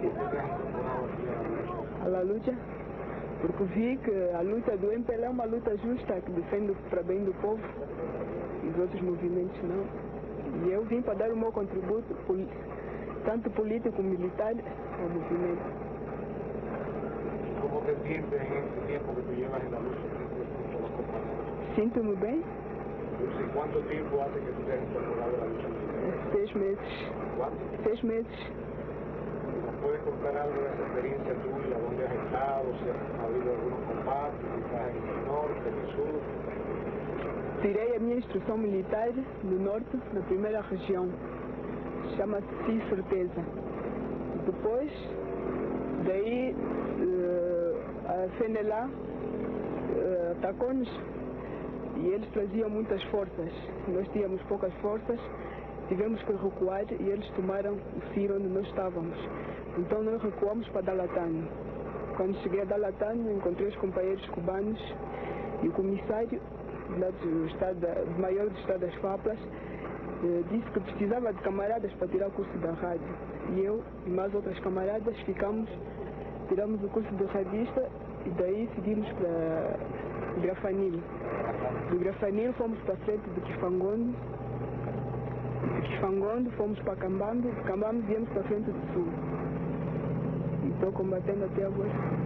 ¿Por qué te has incorporado aquí a la lucha? Porque vi que a luta do MPLA é uma luta justa, que defende para bem do povo e os outros movimentos não. E eu vim para dar o meu contributo, tanto político como militar, ao movimento. ¿Cómo te sientes en este tiempo que tú llevas en la lucha con los compañeros? Sinto-me bem. Entonces, ¿cuánto tiempo hace que tú te has incorporado a la lucha? 6 meses. ¿Cuánto? 6 meses. ¿Nos puedes contar algo de esa experiencia tuya? ¿Dónde has estado? ¿Si ha habido algunos combates? ¿Estás en el norte, en el sur? Tirei a minha instrução militar no norte, na primeira região. Chama-se Certeza. Depois, daí, a FNLA atacou-nos e eles traziam muitas forças. Nós tínhamos poucas forças, tivemos que recuar e eles tomaram o CIR onde nós estávamos. Então nós recuamos para Dalatano. Quando cheguei a Dalatano, encontrei os companheiros cubanos e o comissário do maior do estado das Faplas disse que precisava de camaradas para tirar o curso da rádio. E eu e mais outras camaradas tiramos o curso de radista e daí seguimos para Grafanil. Do Grafanil fomos para a frente do Kifangondo. Do Kifangondo fomos para Cambambi. De Cambambi viemos para a frente do Sul. E estou combatendo até agora.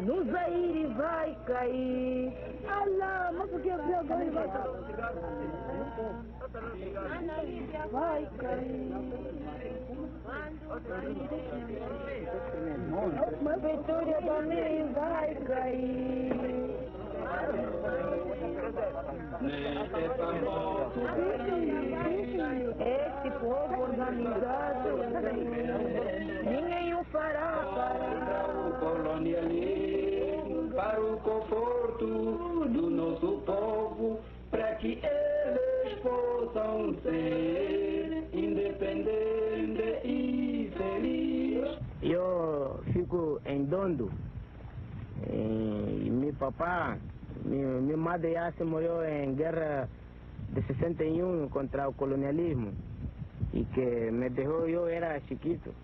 No Zaire vai cair. Allah, mas o que é vai cair? Vai cair. Uma vitória também vai cair. Este povo organizado, ninguém o fará parar. O colonialismo, para o conforto do nosso povo, para que eles possam ser independentes e felizes. Eu fico em Dondo. Meu papá, minha madre já se morreu em guerra de 61 contra o colonialismo e que me deixou, eu era chiquito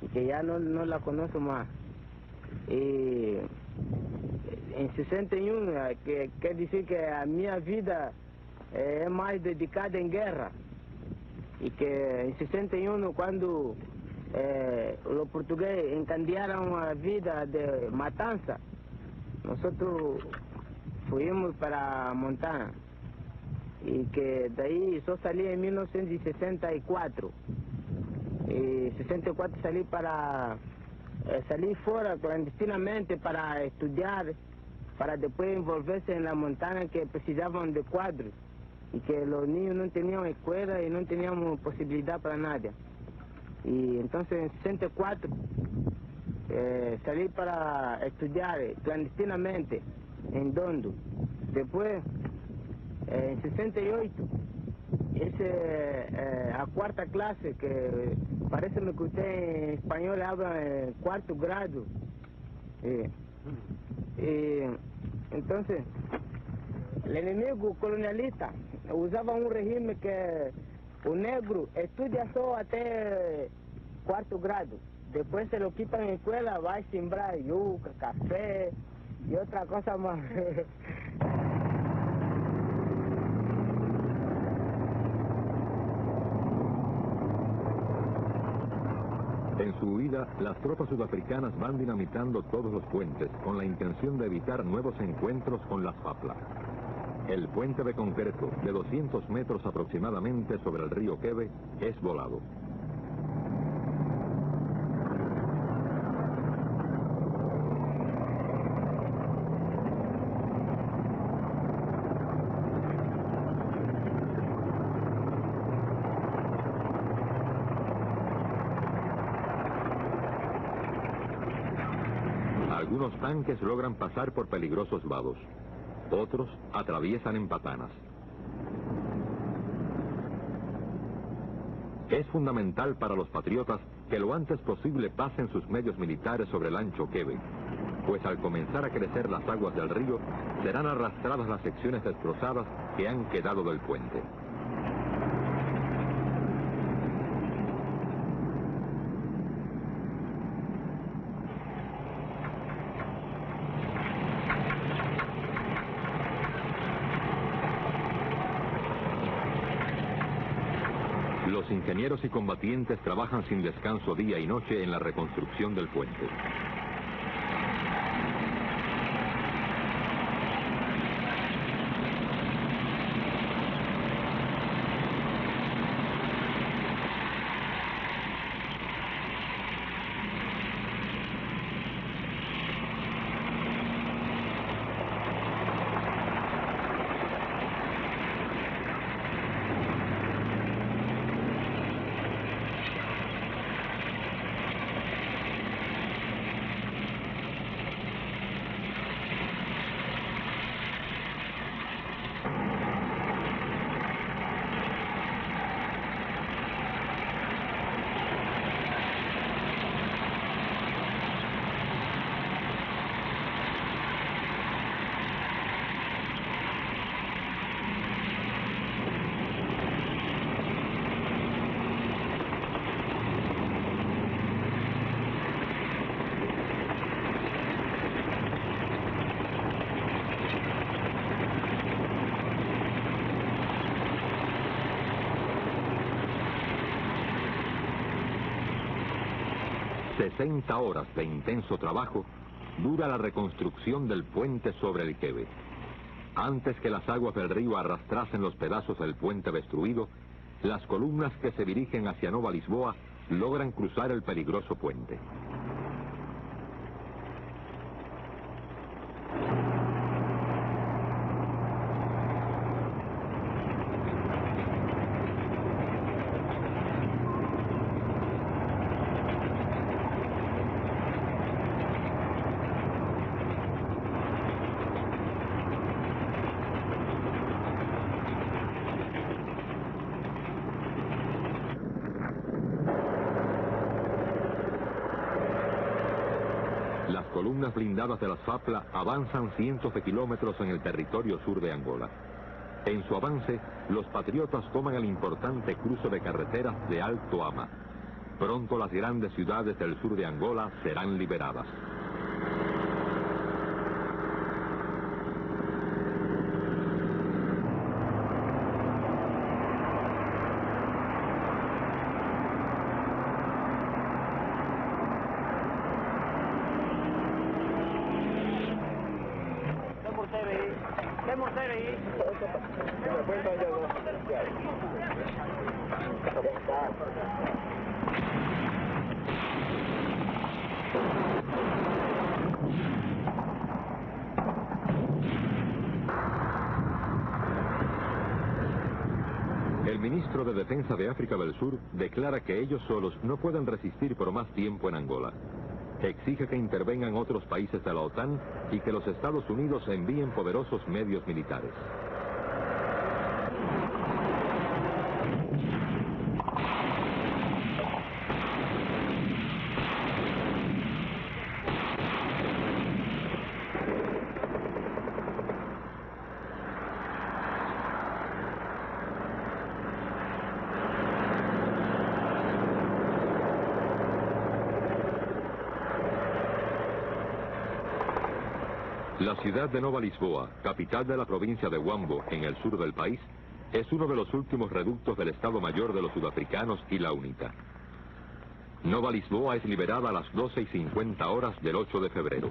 e que já não la conheço mais. E em 61 quer dizer que a minha vida é mais dedicada em guerra e que em 61 quando os portugueses encandearam a vida de matança, nós fomos para Montana e que daí só saí em 1964 e 64 saí fora clandestinamente para estudar, para depois envolver-se na Montana, que precisavam de quadros e que os niños não tinham escola e não tinham possibilidade para nada. E então em 64 saí para estudar clandestinamente em Dondo. Depois, em 68, a quarta classe, que parece-me que você em espanhol habla em 4º grado. Então, o inimigo colonialista usava um regime que o negro estuda só até 4º grado. Depois se lo quitan en escuela, vai sembrar yuca, café y otra cosa más. En su huida, las tropas sudafricanas van dinamitando todos los puentes con la intención de evitar nuevos encuentros con las Fapla. El puente de concreto, de 200 metros aproximadamente sobre el río Queve, es volado. Algunos tanques logran pasar por peligrosos vados. Otros atraviesan en patanas. Es fundamental para los patriotas que lo antes posible pasen sus medios militares sobre el ancho quebe, pues al comenzar a crecer las aguas del río, serán arrastradas las secciones destrozadas que han quedado del puente. Los ingenieros y combatientes trabajan sin descanso día y noche en la reconstrucción del puente. ...60 horas de intenso trabajo dura la reconstrucción del puente sobre el quebe. Antes que las aguas del río arrastrasen los pedazos del puente destruido, las columnas que se dirigen hacia Nova Lisboa logran cruzar el peligroso puente. Las columnas blindadas de las FAPLA avanzan cientos de kilómetros en el territorio sur de Angola. En su avance, los patriotas toman el importante cruce de carreteras de Alto Ama. Pronto las grandes ciudades del sur de Angola serán liberadas. El ministro de Defensa de África del Sur declara que ellos solos no pueden resistir por más tiempo en Angola. Exige que intervengan otros países de la OTAN y que los Estados Unidos envíen poderosos medios militares. La ciudad de Nova Lisboa, capital de la provincia de Huambo, en el sur del país, es uno de los últimos reductos del Estado Mayor de los sudafricanos y la UNITA. Nova Lisboa es liberada a las 12:50 horas del 8 de febrero.